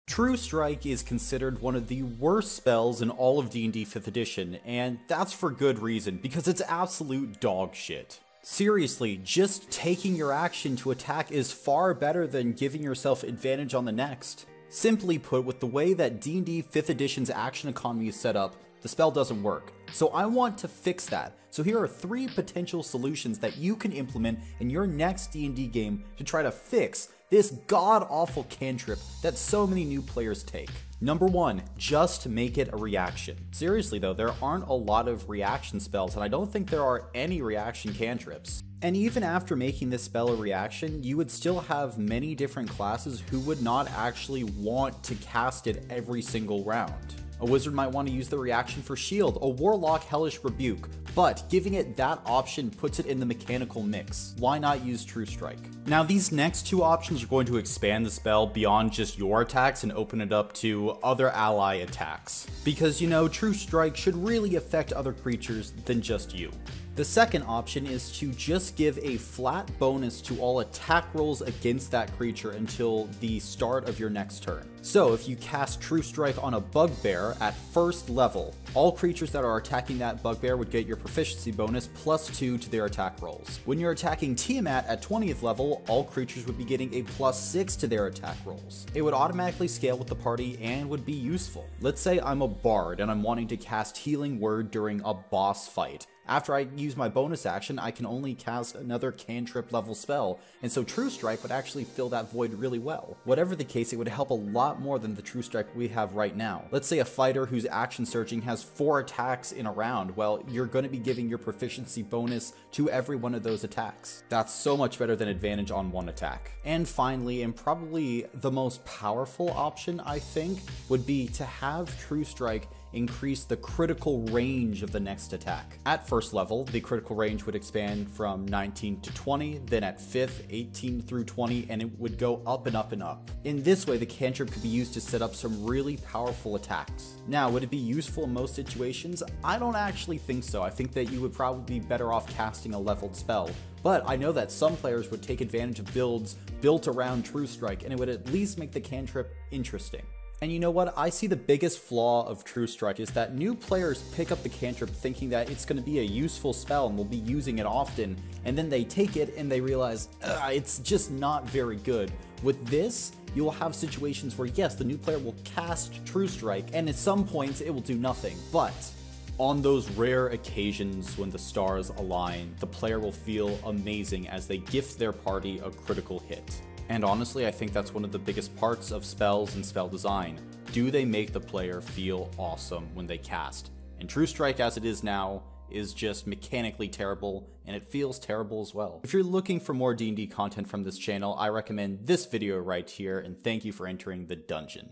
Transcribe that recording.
True Strike is considered one of the worst spells in all of D&D 5th edition, and that's for good reason, because it's absolute dog shit. Seriously, just taking your action to attack is far better than giving yourself advantage on the next. Simply put, with the way that D&D 5th edition's action economy is set up, the spell doesn't work. So I want to fix that. So here are 3 potential solutions that you can implement in your next D&D game to try to fix this god-awful cantrip that so many new players take. Number 1, just make it a reaction. Seriously though, there aren't a lot of reaction spells, and I don't think there are any reaction cantrips. And even after making this spell a reaction, you would still have many different classes who would not actually want to cast it every single round. A wizard might want to use the reaction for shield, a warlock hellish rebuke, but giving it that option puts it in the mechanical mix. Why not use True Strike? Now these next 2 options are going to expand the spell beyond just your attacks and open it up to other ally attacks. Because True Strike should really affect other creatures than just you. The second option is to just give a flat bonus to all attack rolls against that creature until the start of your next turn. So if you cast True Strike on a bugbear at 1st level, all creatures that are attacking that bugbear would get your proficiency bonus +2 to their attack rolls. When you're attacking Tiamat at 20th level, all creatures would be getting a +6 to their attack rolls. It would automatically scale with the party and would be useful. Let's say I'm a bard and I'm wanting to cast Healing Word during a boss fight. After I use my bonus action, I can only cast another cantrip level spell, and so True Strike would actually fill that void really well. Whatever the case, it would help a lot more than the True Strike we have right now. Let's say a fighter whose action surging has 4 attacks in a round. Well, you're going to be giving your proficiency bonus to every one of those attacks. That's so much better than advantage on 1 attack. And finally, and probably the most powerful option, I think, would be to have True Strike increase the critical range of the next attack. At 1st level, the critical range would expand from 19 to 20, then at 5th, 18 through 20, and it would go up and up and up. In this way, the cantrip could be used to set up some really powerful attacks. Now, would it be useful in most situations? I don't actually think so. I think that you would probably be better off casting a leveled spell. But I know that some players would take advantage of builds built around True Strike, and it would at least make the cantrip interesting. And you know what? I see the biggest flaw of True Strike is that new players pick up the cantrip thinking that it's going to be a useful spell and will be using it often, and then they take it and they realize, it's just not very good. With this, you will have situations where yes, the new player will cast True Strike, and at some points it will do nothing, but on those rare occasions when the stars align, the player will feel amazing as they gift their party a critical hit. And honestly, I think that's one of the biggest parts of spells and spell design. Do they make the player feel awesome when they cast? And True Strike as it is now is just mechanically terrible, and it feels terrible as well. If you're looking for more D&D content from this channel, I recommend this video right here, and thank you for entering the dungeon.